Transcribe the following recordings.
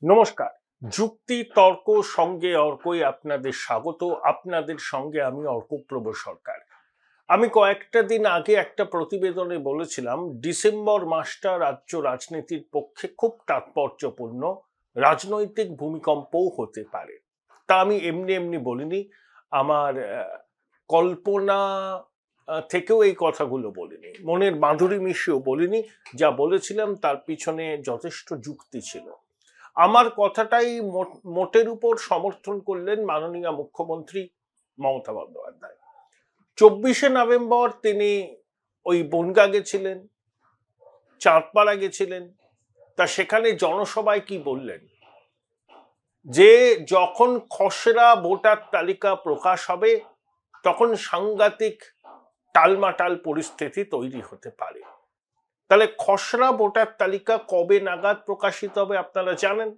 নমস্কার। যুক্তি তর্ক সঙ্গে অর্কই আপনাদের স্বাগত। আপনাদের সঙ্গে আমি অর্কপ্রভ সরকার। আমি কয়েকটা দিন আগে একটা প্রতিবেদনে বলেছিলাম ডিসেম্বর মাসটা রাজ্য রাজনীতির পক্ষে খুব তাৎপর্যপূর্ণ, রাজনৈতিক ভূমিকম্পও হতে পারে। তা আমি এমনি এমনি বলিনি, আমার কল্পনা থেকেও এই কথাগুলো বলিনি, মনের মাধুরী মিশিয়েও বলিনি। যা বলেছিলাম তার পিছনে যথেষ্ট যুক্তি ছিল। আমার কথাটাই মোটের উপর সমর্থন করলেন মাননীয় মুখ্যমন্ত্রী মমতা বন্দ্যোপাধ্যায়। 24শে নভেম্বর তিনি ওই বনগা গেছিলেন, চাঁদপাড়া গেছিলেন। তা সেখানে জনসভায় কি বললেন, যে যখন খসড়া ভোটার তালিকা প্রকাশ হবে তখন সাংঘাতিক টালমাটাল পরিস্থিতি তৈরি হতে পারে। তাহলে খসড়া ভোটার তালিকা কবে নাগাদ প্রকাশিত হবে আপনারা জানেন?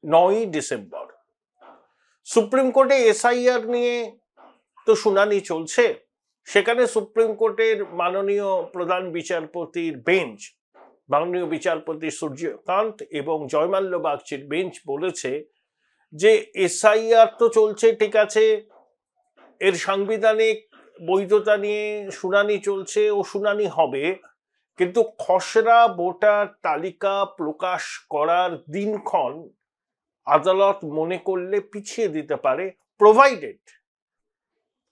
9ই ডিসেম্বর। সুপ্রিম কোর্টে এসআইআর নিয়ে তো শুনানি চলছে। সেখানে সুপ্রিম কোর্টের মাননীয় প্রধান বিচারপতির বেঞ্চ, মাননীয় বিচারপতি সূর্যকান্ত এবং জয়মাল্য বাগচির বেঞ্চ বলেছে যে এসআইআর তো চলছে, ঠিক আছে, এর সাংবিধানিক বৈধতা নিয়ে শুনানি চলছে ও শুনানি হবে, কিন্তু খসড়া ভোটার তালিকা প্রকাশ করার দিনক্ষণ আদালত মনে করলে পিছিয়ে দিতে পারে, প্রোভাইডেড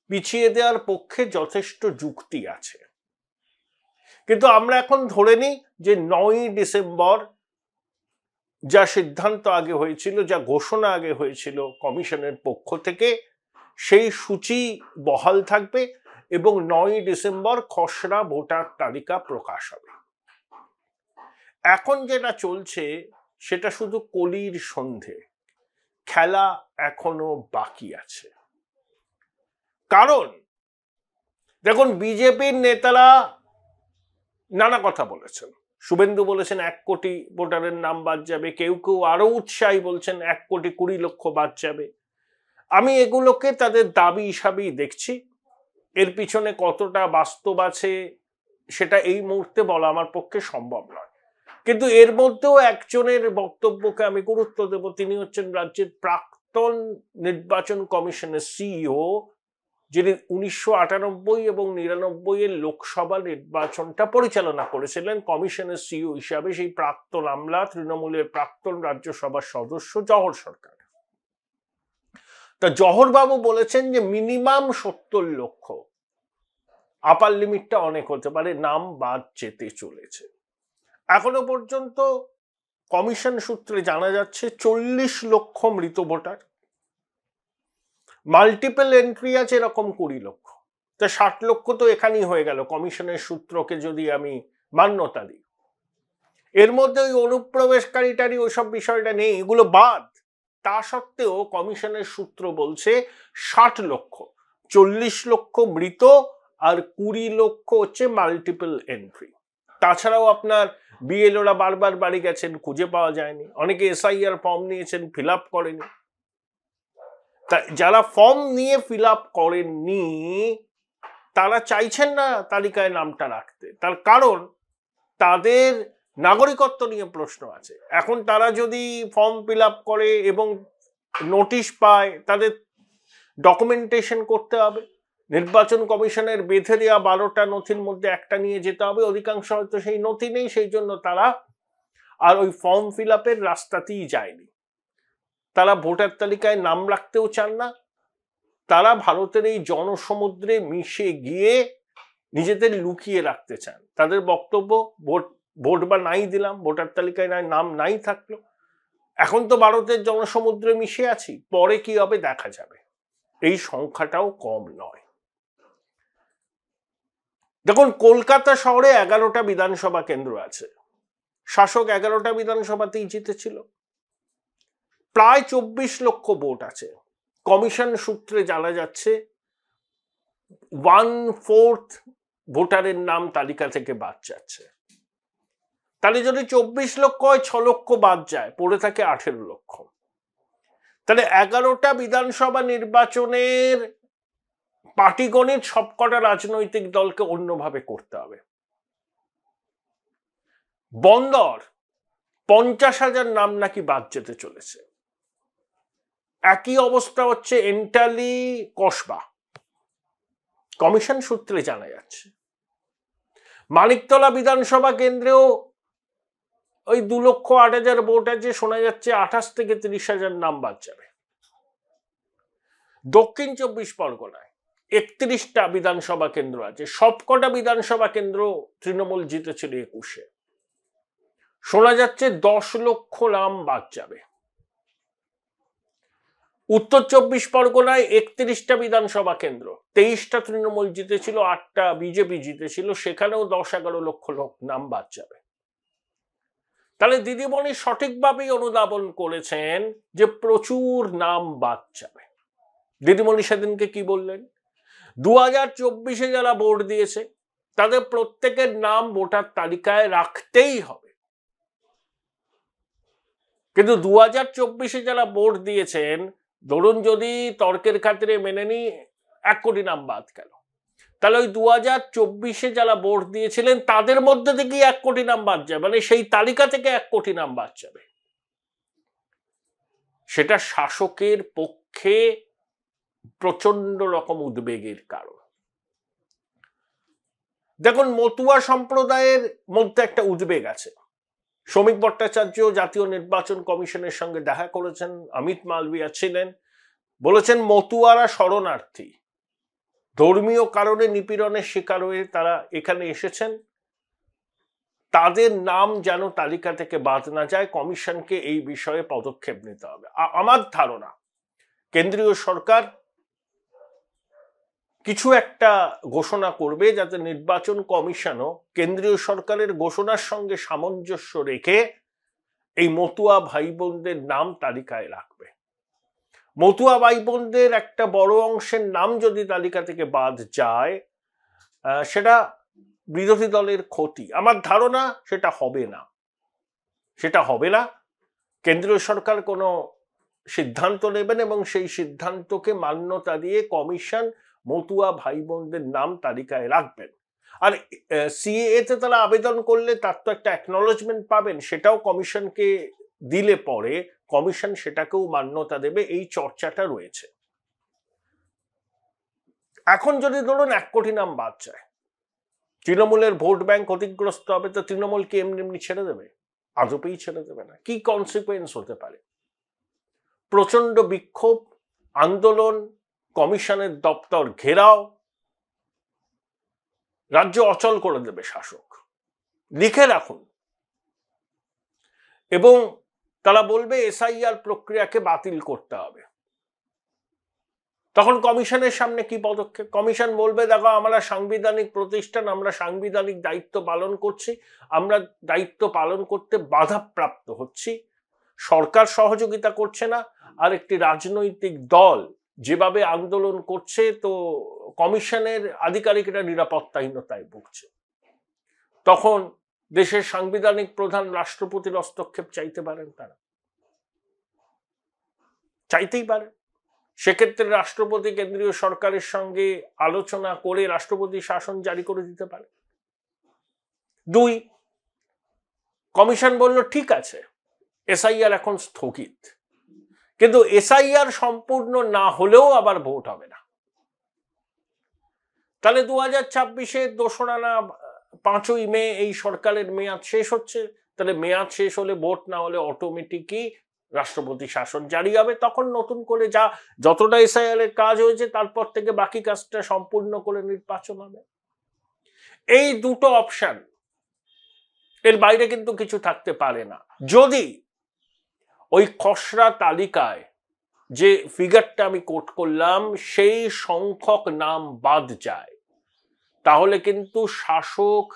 পিছিয়ে দেওয়ার পক্ষে যথেষ্ট যুক্তি আছে। কিন্তু আমরা এখন ধরে নিই যে 9ই ডিসেম্বর যা সিদ্ধান্ত আগে হয়েছিল, যা ঘোষণা আগে হয়েছিল কমিশনের পক্ষ থেকে, সেই সূচি বহাল থাকবে এবং 9ই ডিসেম্বর খসড়া ভোটার তালিকা প্রকাশ হবে। এখন যেটা চলছে সেটা শুধু কলির সন্ধে, খেলা এখনো বাকি আছে। কারণ দেখুন, বিজেপির নেতারা নানা কথা বলেছেন। শুভেন্দু বলেছেন 1 কোটি ভোটারের নাম বাদ যাবে, কেউ কেউ আরো উৎসাহী বলছেন 1,20,00,000 বাদ যাবে। আমি এগুলোকে তাদের দাবি হিসাবেই দেখছি। এর পিছনে কতটা বাস্তব আছে সেটা এই মুহূর্তে বলা আমার পক্ষে সম্ভব নয়। কিন্তু এর মধ্যেও একজনের বক্তব্যকে আমি গুরুত্ব দেব। তিনি হচ্ছেন রাজ্যের প্রাক্তন নির্বাচন কমিশনের সিইও, যিনি 1998 এবং 99 লোকসভা নির্বাচনটা পরিচালনা করেছিলেন কমিশনের সিইও হিসাবে। সেই প্রাক্তন আমলা, তৃণমূলের প্রাক্তন রাজ্যসভার সদস্য জহর সরকার। তা জহর বাবু বলেছেন যে মিনিমাম 70 লক্ষ, আপার লিমিটটা অনেক হতে পারে, নাম বাদ যেতে চলেছে। এখনো পর্যন্ত কমিশন সূত্রে জানা যাচ্ছে 40 লক্ষ মৃত ভোটার, মাল্টিপল এন্ট্রি আছে এরকম 20 লক্ষ। তা 60 লক্ষ তো এখানেই হয়ে গেল কমিশনের সূত্রকে যদি আমি মান্যতা দিই। এর মধ্যে ওই অনুপ্রবেশকারীটারই ওইসব বিষয়টা নেই, এগুলো বাদ। তা সত্ত্বেও কমিশনের সূত্র বলছে 60 লক্ষ, 40 লক্ষ মৃত আর 20 লক্ষ হচ্ছে মাল্টিপল এন্ট্রি। তাছাড়াও আপনার বিএলওরা বারবার বাড়ি গেছেন, খুঁজে পাওয়া যায়নি। অনেকে এসআইআর ফর্ম নিয়েছেন, ফিল আপ করেনি। তা যারা ফর্ম নিয়ে ফিল আপ করেননি তারা চাইছেন না তালিকায় নামটা রাখতে। তার কারণ তাদের নাগরিকত্ব নিয়ে প্রশ্ন আছে। এখন তারা যদি ফর্ম ফিল আপ করে এবং নোটিশ পায়, তাদের ডকুমেন্টেশন করতে হবে। নির্বাচন কমিশনের বেঁধে দেওয়া 12টা নথির মধ্যে একটা নিয়ে যেতে হবে। অধিকাংশ হয়তো সেই নথি নেই, সেই জন্য তারা আর ওই ফর্ম ফিল আপের রাস্তাতেই যায়নি। তারা ভোটার তালিকায় নাম রাখতেও চান না। তারা ভারতের এই জনসমুদ্রে মিশে গিয়ে নিজেদের লুকিয়ে রাখতে চান। তাদের বক্তব্য, ভোট বা নাই দিলাম, ভোটার তালিকায় নাম নাই থাকলো, এখন তো ভারতের জনসমুদ্রে মিশে আছি, পরে কি হবে দেখা যাবে। এই সংখ্যাটাও কম নয়। দেখুন, কলকাতা শহরে 11টা বিধানসভা কেন্দ্র আছে। শাসক 11টা বিধানসভাতেই জিতেছিল। প্রায় 24 লক্ষ ভোট আছে। কমিশন সূত্রে জানা যাচ্ছে 1/4 ভোটারের নাম তালিকা থেকে বাদ যাচ্ছে। তাহলে যদি 24 লক্ষ হয়, 6 লক্ষ বাদ যায়, পড়ে থাকে 18 লক্ষ। তাহলে 11টা বিধানসভা নির্বাচনের পাটিগণিত সবকটা রাজনৈতিক দলকে অন্যভাবে করতে হবে। বন্দর 50,000 নাম নাকি বাদ যেতে চলেছে। একই অবস্থা হচ্ছে এন্টালি কসবা, কমিশন সূত্রে জানা যাচ্ছে। মানিকতলা বিধানসভা কেন্দ্রেও ওই 2,08,000 ভোট আছে, শোনা যাচ্ছে 28 থেকে 30,000 নাম বাদ যাবে। দক্ষিণ 24 পরগনায় 31টা বিধানসভা কেন্দ্র আছে, সবকটা বিধানসভা কেন্দ্র তৃণমূল জিতেছিল 21-এ। শোনা যাচ্ছে 10 লক্ষ নাম বাদ যাবে। উত্তর 24 পরগনায় 31টা বিধানসভা কেন্দ্র, 23টা তৃণমূল জিতেছিল, 8টা বিজেপি জিতেছিল, সেখানেও 10-11 লক্ষ নাম বাদ যাবে। তাহলে দিদিমণি সঠিকভাবেই অনুধাবন করেছেন যে প্রচুর নাম বাদ যাবে। দিদিমণি সেদিনকে কি বললেন? 2024-এ যারা ভোট দিয়েছে তাদের প্রত্যেকের নাম ভোটার তালিকায় রাখতেই হবে, কিন্তু 2024-এ যারা ভোট দিয়েছেন, ধরুন যদি তর্কের খাতিরে মেনে নি 1 কোটি নাম বাদ গেল, তাহলে ওই 2024-এ যারা ভোট দিয়েছিলেন তাদের মধ্যে থেকেই 1 কোটি নাম বাদ যাবে, মানে সেই তালিকা থেকে 1 কোটি নাম বাদ যাবে। সেটা শাসকের পক্ষে প্রচন্ড রকম উদ্বেগের কারণ। দেখুন, মতুয়া সম্প্রদায়ের মধ্যে একটা উদ্বেগ আছে। শ্রমিক ভট্টাচার্য জাতীয় নির্বাচন কমিশনের সঙ্গে দেখা করেছেন, অমিত মালভিয়া ছিলেন, বলেছেন মতুয়ারা শরণার্থী, ধর্মীয় কারণে নিপীড়নের শিকার হয়ে তারা এখানে এসেছেন, তাদের নাম যেন তালিকা থেকে বাদ না যায়, কমিশনকে এই বিষয়ে পদক্ষেপ নিতে হবে। আমার ধারণা কেন্দ্রীয় সরকার কিছু একটা ঘোষণা করবে যাতে নির্বাচন কমিশনও কেন্দ্রীয় সরকারের ঘোষণার সঙ্গে সামঞ্জস্য রেখে এই মতুয়া ভাই বোনদের নাম তালিকায় রাখবে। মতুয়া ভাই বোনদের একটা বড় অংশের নাম যদি তালিকা থেকে বাদ যায়, সেটা বিরোধী দলের ক্ষতি। আমার ধারণা সেটা হবে না। কেন্দ্রীয় সরকার কোনো সিদ্ধান্ত নেবেন এবং সেই সিদ্ধান্তকে মান্যতা দিয়ে কমিশন মতুয়া ভাই বোনদের নাম তালিকায় রাখবেন। আর সিএএ তে তারা আবেদন করলে তার তো একটা অ্যাকনলেজমেন্ট পাবেন, সেটাও কমিশনকে দিলে পরে কমিশন সেটাকেও মান্যতা দেবে, এই চর্চাটা রয়েছে। এখন যদি ধরুন 1 কোটি নাম বাদ যায়, তৃণমূলের ভোট ব্যাংক ক্ষতিগ্রস্ত হবে, তো তৃণমূল কি এমনি ছেড়ে দেবে? আদপেই ছেড়ে দেবে না। কি কনসিকুয়েন্স হতে পারে? প্রচন্ড বিক্ষোভ, আন্দোলন, কমিশনের দপ্তর ঘেরাও, রাজ্য অচল করে দেবে শাসক। লিখে রাখুন। এবং তারা বলবে এসআইআর প্রক্রিয়াকে বাতিল করতে হবে। তখন কমিশনের সামনে কি পদক্ষেপ? কমিশন বলবে, দেখো আমরা সাংবিধানিক প্রতিষ্ঠান, আমরা সাংবিধানিক দায়িত্ব পালন করছি, আমরা দায়িত্ব পালন করতে বাধাপ্রাপ্ত হচ্ছি, সরকার সহযোগিতা করছে না, আর একটি রাজনৈতিক দল যেভাবে আন্দোলন করছে, তো কমিশনের আধিকারিকরা নিরাপত্তাহীনতায় ভুগছে। তখন দেশের সাংবিধানিক প্রধান রাষ্ট্রপতির হস্তক্ষেপ চাইতে পারেন, তারা চাইতেই পারেন। সেক্ষেত্রে রাষ্ট্রপতি কেন্দ্রীয় সরকারের সঙ্গে আলোচনা করে রাষ্ট্রপতি শাসন জারি করে দিতে পারে। 2, কমিশন বলল ঠিক আছে, এসআইআর এখন স্থগিত, কিন্তু এসআইআর সম্পূর্ণ না হলেও আবার ভোট হবে না। তাহলে 2026-এ 5ই মে এই সরকারের মেয়াদ শেষ হচ্ছে। তাহলে মেয়াদ শেষ হলে, ভোট না হলে অটোমেটিকই রাষ্ট্রপতি শাসন জারি হবে। তখন নতুন করে যতটা এসআইআর এর কাজ হয়েছে তারপর থেকে বাকি কাজটা সম্পূর্ণ করে নির্বাচন হবে। এই দুটো অপশন, এর বাইরে কিন্তু কিছু থাকতে পারে না। যদি ওই খসড়া তালিকায় যে ফিগারটা আমি কোট করলাম সেই সংখ্যক নাম বাদ যায়, তাহলে কিন্তু শাসক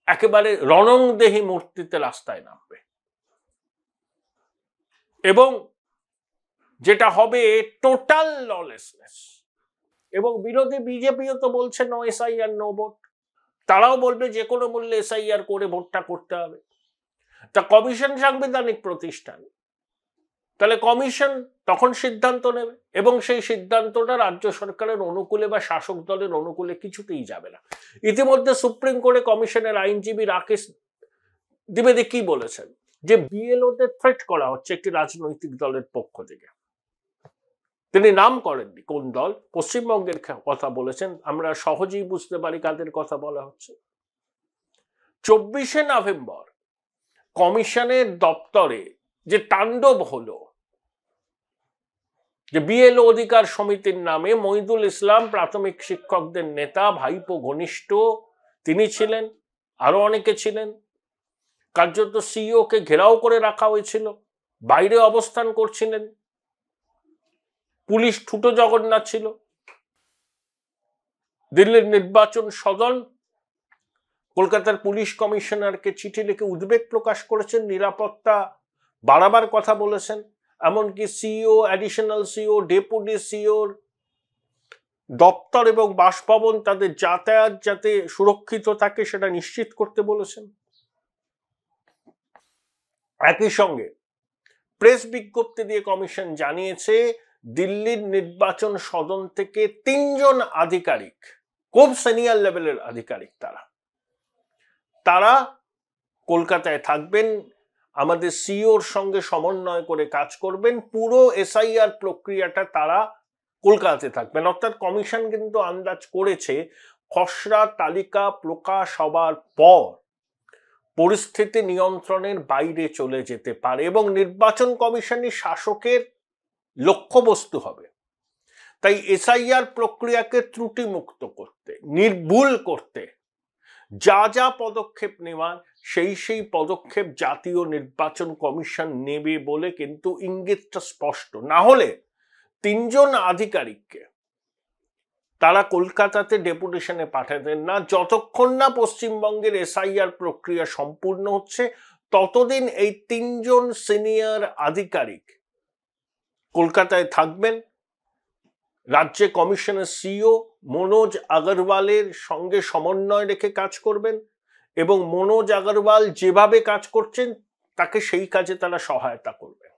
একেবারে রণংদেহী মূর্তিতে রাস্তায় নামবে। এবং যেটা হবে টোটাল ললেসনেস। এবং বিরোধী বিজেপিও তো বলছে নো এসআইআর নো ভোট, তারাও বলবে যে কোনো মূল্যে এসআইআর করে ভোটটা করতে হবে। তা কমিশন সাংবিধানিক প্রতিষ্ঠান, তাহলে কমিশন তখন সিদ্ধান্ত নেবে, এবং সেই সিদ্ধান্তটা রাজ্য সরকারের অনুকূলে বা শাসক দলের অনুকূলে কিছুতেই যাবে না। ইতিমধ্যে সুপ্রিম কোর্টে কমিশনের আইনজীবী রাকেশ দ্বিবেদী কি বলেছেন? যে বিএলওদের থ্রেট করা হচ্ছে একটি রাজনৈতিক দলের পক্ষ থেকে। তিনি নাম করেননি কোন দল, পশ্চিমবঙ্গের কথা বলেছেন, আমরা সহজেই বুঝতে পারি কাদের কথা বলা হচ্ছে। 24শে নভেম্বর কমিশনের দপ্তরে যে তাণ্ডব হলো, যে বিএলও অধিকার সমিতির নামে মহিদুল ইসলাম প্রাথমিক শিক্ষকদের নেতা, ভাইপো ঘনিষ্ঠ তিনি ছিলেন, আরো অনেকে ছিলেন, কার্যত সিইও কে ঘেরাও করে রাখা হয়েছিল, বাইরে অবস্থান করছিলেন, পুলিশ ঠুটো জগন্নাথ ছিল। দিল্লির নির্বাচন সদন কলকাতার পুলিশ কমিশনারকে চিঠি লিখে উদ্বেগ প্রকাশ করেছেন, নিরাপত্তা বাড়াবার কথা বলেছেন, এমনকি সিইও, অ্যাডিশনাল সিইও, ডেপুটি সিইওর দপ্তর এবং বাসভবন তাদের যাতায়াত যাতে সুরক্ষিত থাকে সেটা নিশ্চিত করতে বলেছেন। একই সঙ্গে প্রেস বিজ্ঞপ্তি দিয়ে কমিশন জানিয়েছে দিল্লির নির্বাচন সদন থেকে 3 জন আধিকারিক, খুব সিনিয়র লেভেলের আধিকারিক, তারা কলকাতায় থাকবেন, আমাদের সিইওর সঙ্গে সমন্বয় করে কাজ করবেন, পুরো এসআইআর প্রক্রিয়াটা তারা কলকাতাতে থাকবেন। অর্থাৎ কমিশন কিন্তু আন্দাজ করেছে খসড়া তালিকা প্রকাশ হবার পর পরিস্থিতি নিয়ন্ত্রণের বাইরে চলে যেতে পারে এবং নির্বাচন কমিশনই শাসকের লক্ষ্যবস্তু হবে। তাই এসআইআর প্রক্রিয়াকে ত্রুটিমুক্ত করতে, নির্ভুল করতে যা যা পদক্ষেপ নেওয়ার সেই পদক্ষেপ জাতীয় নির্বাচন কমিশন নেবে বলে কিন্তু ইঙ্গিতটা স্পষ্ট। না হলে 3 জন আধিকারিককে তারা কলকাতাতে ডেপুটেশনে পাঠাতেন না। যতক্ষণ না পশ্চিমবঙ্গের এসআইআর প্রক্রিয়া সম্পূর্ণ হচ্ছে ততদিন এই 3 জন সিনিয়র আধিকারিক কলকাতায় থাকবেন। রাজ্যে কমিশনের সিইও মনোজ আগরওয়ালের সঙ্গে সমন্বয় রেখে কাজ করবেন এবং মনোজ আগরওয়াল যেভাবে কাজ করছেন তাকে সেই কাজে তারা সহায়তা করবেন।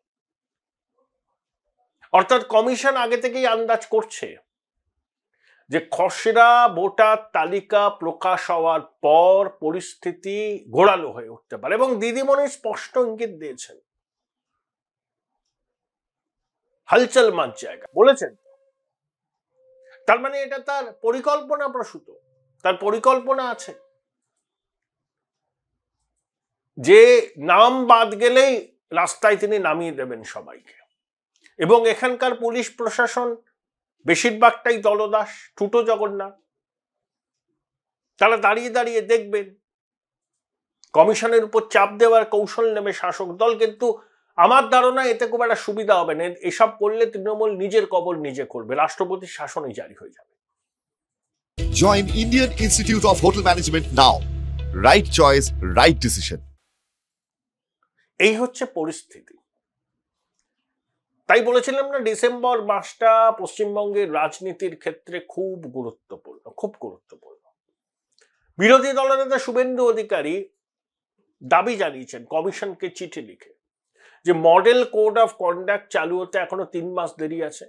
অর্থাৎ কমিশন আগে থেকেই আন্দাজ করছে যে খসড়া ভোটার তালিকা প্রকাশ হওয়ার পর পরিস্থিতি ঘোরালো হয়ে উঠতে পারে এবং দিদিমণি স্পষ্ট ইঙ্গিত দিয়েছেন, হালচাল মাঝ জায়গা বলেছেন। তার মানে এটা তার পরিকল্পনা প্রসূত, তার পরিকল্পনা আছে যে নাম বাদ গেলেই রাস্তায় তিনি নামিয়ে দেবেন সবাইকে। এবং এখানকার পুলিশ প্রশাসন বেশিরভাগটাই দলদাস, ঠুটো জগন্নাথ, তারা দাঁড়িয়ে দাঁড়িয়ে দেখবেন, কমিশনের উপর চাপ দেওয়ার কৌশল নেবে শাসক দল। কিন্তু আমার ধারণা এতে খুব একটা সুবিধা হবে না। এসব করলে তৃণমূল নিজের কবর নিজে করবে, রাষ্ট্রপতির শাসনই জারি হয়ে যাবে। Join Indian Institute of Hotel Management now. Right choice, right decision. এই হচ্ছে পরিস্থিতি। তাই বলেছিলাম না, ডিসেম্বর মাসটা পশ্চিমবঙ্গের রাজনীতির ক্ষেত্রে খুব গুরুত্বপূর্ণ, খুব গুরুত্বপূর্ণ। বিরোধী দলনেতা শুভেন্দু অধিকারী দাবি জানিয়েছেন কমিশনকে চিঠি লিখে যে মডেল কোড অফ কন্ডাক্ট চালু হতে এখনো 3 মাস দেরি আছে।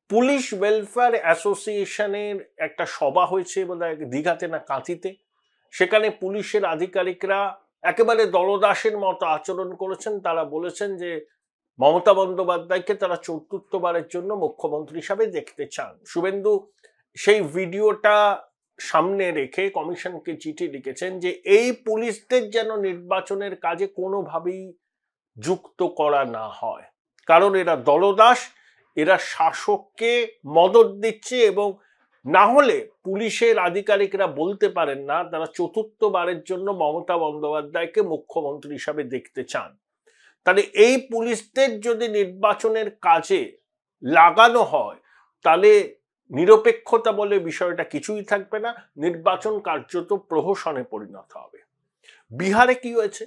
পুলিশ ওয়েলফেয়ার অ্যাসোসিয়েশনের একটা সভা হয়েছে বোধহয় দীঘাতে না কাঁথিতে, সেখানে পুলিশের আধিকারিকরা একেবারে দলদাসের মতো আচরণ করেছেন। তারা বলেছেন যে মমতা বন্দ্যোপাধ্যায়কে তারা ৪র্থবারের জন্য মুখ্যমন্ত্রী হিসাবে দেখতে চান। শুভেন্দু সেই ভিডিওটা সামনে রেখে কমিশনকে চিঠি লিখেছেন যে এই পুলিশদের যেন নির্বাচনের কাজে কোনোভাবেই যুক্ত করা না হয়, কারণ এরা দলদাস, এরা শাসককে মদত দিচ্ছে এবং না হলে পুলিশের আধিকারিকরা বলতে পারেন না তারা ৪র্থবারের জন্য মমতা বন্দ্যোপাধ্যায়কে মুখ্যমন্ত্রী হিসাবে দেখতে চান। তাহলে এই পুলিশদের যদি নির্বাচনের কাজে লাগানো হয় তাহলে নিরপেক্ষতা বলে বিষয়টা কিছুই থাকবে না, নির্বাচন কার্যত প্রহসনে পরিণত হবে। বিহারে কি হয়েছে,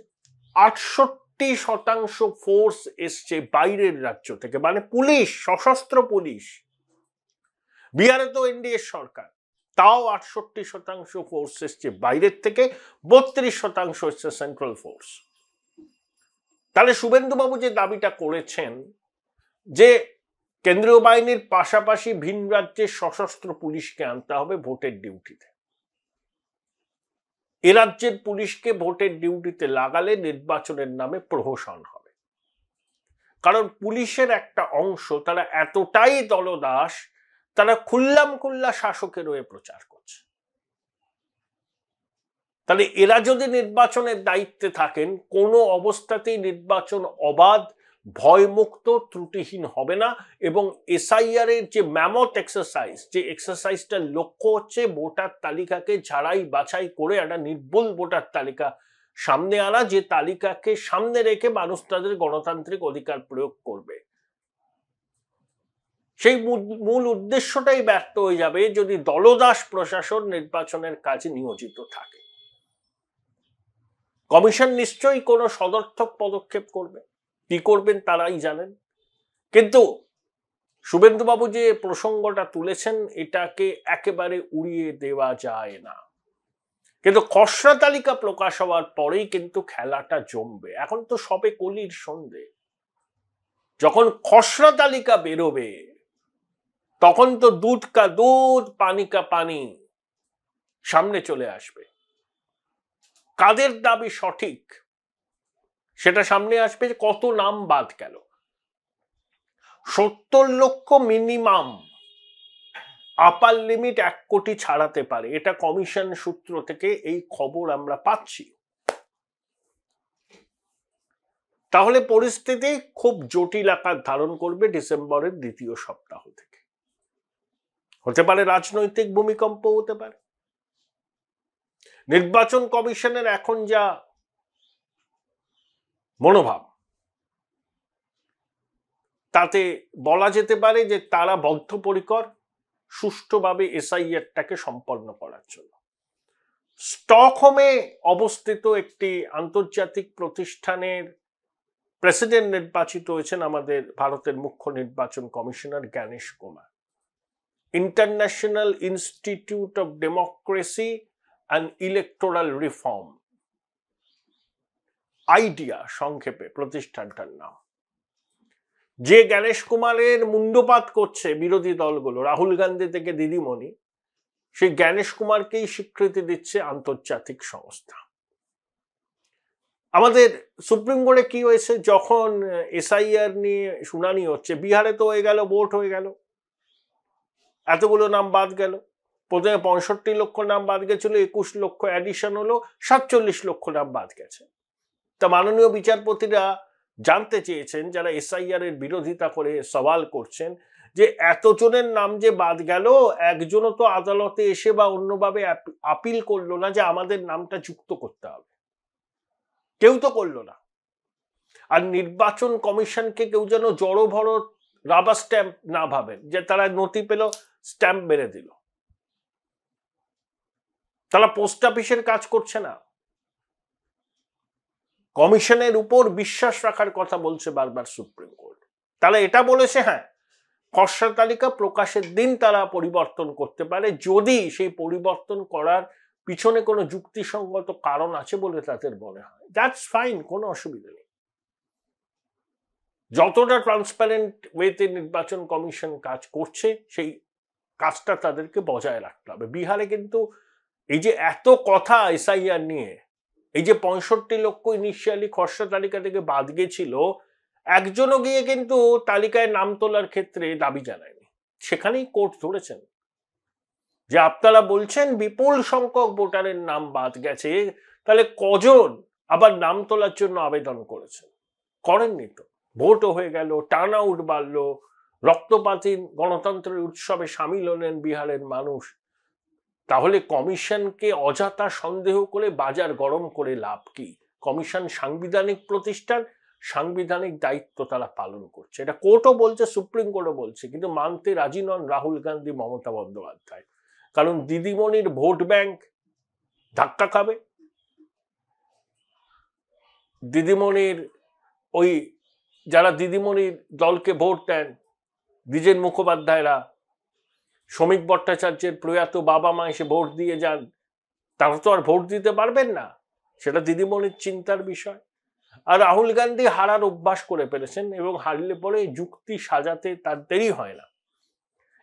68% ফোর্স এসছে বাইরের রাজ্য থেকে, মানে পুলিশ, সশস্ত্র পুলিশ। বিহারে তো এনডিএ সরকার, তাও 68% ফোর্স এসছে বাইরের থেকে, 32% এসছে সেন্ট্রাল ফোর্স। তাহলে শুভেন্দুবাবু যে দাবিটা করেছেন যে কেন্দ্রীয় বাহিনীর পাশাপাশি ভিন রাজ্যের সশস্ত্র পুলিশকে আনতে হবে ভোটের ডিউটিতে, এ রাজ্যের পুলিশকে ভোটের ডিউটিতে লাগালে নির্বাচনের নামে প্রহসন হবে। কারণ পুলিশের একটা অংশ তারা এতটাই দলদাস, তারা খুল্লা শাসকের হয়ে প্রচার করছে। তাহলে এরা যদি নির্বাচনের দায়িত্বে থাকেন, কোনো অবস্থাতেই নির্বাচন অবাধ, ভয়মুক্ত, ত্রুটিহীন হবে না। এবং এসআইআর এর যে ম্যামথ এক্সারসাইজ, যে এক্সারসাইজটার লক্ষ্য হচ্ছে ভোটার তালিকাকে ঝাড়াই বাছাই করে একটা নির্ভুল ভোটার তালিকা সামনে আনা, যে তালিকাকে সামনে রেখে মানুষ তাদের গণতান্ত্রিক অধিকার প্রয়োগ করবে, সেই মূল উদ্দেশ্যটাই ব্যর্থ হয়ে যাবে যদি দলদাস প্রশাসন নির্বাচনের কাজে নিয়োজিত থাকে। কমিশন নিশ্চয়ই কোনো সদর্থক পদক্ষেপ করবে, কি করবেন তারাই জানেন। কিন্তু শুভেন্দুবাবু যে প্রসঙ্গটা তুলেছেন এটাকে একেবারে উড়িয়ে দেওয়া যায় না। কিন্তু খসড়া তালিকা প্রকাশ হওয়ার পরেই কিন্তু খেলাটা জমবে। এখন তো সবে কলির সন্ধে, যখন খসড়া তালিকা বেরোবে তখন তো দুধ কা দুধ পানি কা পানি সামনে চলে আসবে। কাদের দাবি সঠিক সেটা সামনে আসবে। কত নাম বাদ গেল, 70 লক্ষ মিনিমাম, আপার লিমিট 1 কোটি ছাড়াতে পারে, এটা কমিশন সূত্র থেকে এই খবর আমরা পাচ্ছি। তাহলে পরিস্থিতি খুব জটিল আকার ধারণ করবে ডিসেম্বরের দ্বিতীয় সপ্তাহ থেকে। হতে পারে রাজনৈতিক ভূমিকম্প, হতে পারে। নির্বাচন কমিশনের এখন যা মনোভাব, তাতে বলা যেতে পারে যে তারা বদ্ধপরিকর সুষ্ঠুভাবে এসআইআরটাকে সম্পন্ন করার জন্য। স্টকহোমে অবস্থিত একটি আন্তর্জাতিক প্রতিষ্ঠানের প্রেসিডেন্ট নির্বাচিত হয়েছেন আমাদের ভারতের মুখ্য নির্বাচন commissioner Gyanesh Kumar. International institute of democracy and electoral reform, idea সংক্ষেপে প্রতিষ্ঠানটার নাম। যে জ্ঞানেশ কুমারের মুন্ডপাত করছে বিরোধী দলগুলো, রাহুল গান্ধী থেকে দিদিমণি, সেই জ্ঞানেশ কুমারকেই স্বীকৃতি দিচ্ছে আন্তর্জাতিক সংস্থা। আমাদের সুপ্রিম কোর্টে কি হয়েছে, যখন এসআইআর নিয়ে শুনানি হচ্ছে, বিহারে তো হয়ে গেল, ভোট হয়ে গেল, এতগুলো নাম বাদ গেল। প্রথমে 65 লক্ষ নাম বাদ গেছিল, 21 লক্ষ অ্যাডিশন হলো, 47 লক্ষ নাম বাদ গেছে। তা মাননীয় বিচারপতিরা জানতে চেয়েছেন, যারা এসআইআর এর বিরোধিতা করে সওয়াল করছেন, যে এতজনের নাম যে বাদ গেল, একজনও তো আদালতে এসে বা অন্যভাবে আপিল করলো না যে আমাদের নামটা যুক্ত করতে হবে, কেউ তো করলো না। আর নির্বাচন কমিশনকে কেউ যেন জড়ো ভরো রাবার স্ট্যাম্প না ভাবেন, যে তারা নথি পেল স্ট্যাম্প মেরে দিল। তারা পোস্ট অফিসের কাজ করছে না, কমিশনের উপর বিশ্বাস রাখার কথা বলছে বারবার সুপ্রিম কোর্ট। তাহলে এটা বলেছে, হ্যাঁ, খসড়া তালিকা প্রকাশের দিন তারা পরিবর্তন করতে পারে, যদি সেই পরিবর্তন করার পিছনে কোনো যুক্তিসঙ্গত কারণ আছে বলে তাদের মনে হয়। দ্যাটস ফাইন, কোনো অসুবিধা নেই। যতটা ট্রান্সপারেন্ট ওয়েতে নির্বাচন কমিশন কাজ করছে, সেই কাজটা তাদেরকে বজায় রাখতে হবে। বিহারে কিন্তু এই যে এত কথা এসআইআর নিয়ে, এই যে 65 লক্ষ ইনিশিয়ালি খসড়া তালিকা থেকে বাদ গেছিল, একজনও গিয়ে কিন্তু তালিকায় নাম তোলার ক্ষেত্রে দাবি জানায়নি। সেখানেই কোর্ট ধরেছেন যে আপনারা বলছেন বিপুল সংখ্যক ভোটারের নাম বাদ গেছে, তাহলে কজন আবার নাম তোলার জন্য আবেদন করেছেন? করেননি তো। ভোটও হয়ে গেল, টার্ন আউট বাড়লো, রক্তপাতহীন গণতন্ত্রের উৎসবে সামিল হলেন বিহারের মানুষ। তাহলে কমিশনকে অযথা সন্দেহ করে বাজার গরম করে লাভ কি? কমিশন সাংবিধানিক প্রতিষ্ঠান, সাংবিধানিক দায়িত্ব তারা পালন করছে, এটা কোর্টও বলছে, সুপ্রিম কোর্টও বলছে, কিন্তু মানতে রাজি নন রাহুল গান্ধী, মমতা বন্দ্যোপাধ্যায়। কারণ দিদিমণির ভোট ব্যাংক ধাক্কা খাবে। দিদিমণির ওই যারা দিদিমণির দলকে ভোট দেন, দ্বিজেন মুখোপাধ্যায়রা, শ্রমিক ভট্টাচার্যের প্রয়াত বাবা মা এসে ভোট দিয়ে যান, তারা তো আর ভোট দিতে পারবেন না, সেটা দিদিমণির চিন্তার বিষয়। আর রাহুল গান্ধী হারার অভ্যাস করে ফেলেছেন, এবং হারলে পরে যুক্তি সাজাতে তার দেরি হয় না।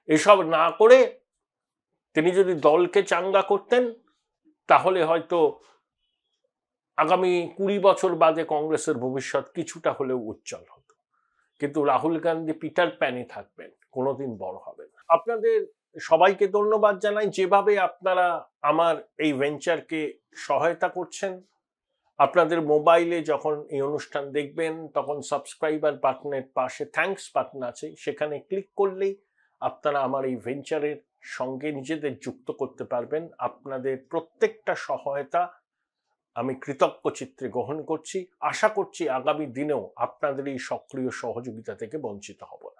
এসব না করে তিনি যদি দলকে চাঙ্গা করতেন, তাহলে হয়তো আগামী 20 বছর বাদে কংগ্রেসের ভবিষ্যৎ কিছুটা হলেও উজ্জ্বল হতো। কিন্তু রাহুল গান্ধী পিটার প্যানে থাকবেন, কোনোদিন বড় হবেন না। আপনাদের সবাইকে ধন্যবাদ জানাই যেভাবে আপনারা আমার এই ভেঞ্চারকে সহায়তা করছেন। আপনাদের মোবাইলে যখন এই অনুষ্ঠান দেখবেন তখন সাবস্ক্রাইবার বাটনের পাশে থ্যাঙ্কস বাটন আছে, সেখানে ক্লিক করলেই আপনারা আমার এই ভেঞ্চারের সঙ্গে নিজেদের যুক্ত করতে পারবেন। আপনাদের প্রত্যেকটা সহায়তা আমি কৃতজ্ঞ চিত্রে গ্রহণ করছি। আশা করছি আগামী দিনেও আপনাদের এই সক্রিয় সহযোগিতা থেকে বঞ্চিত হব না।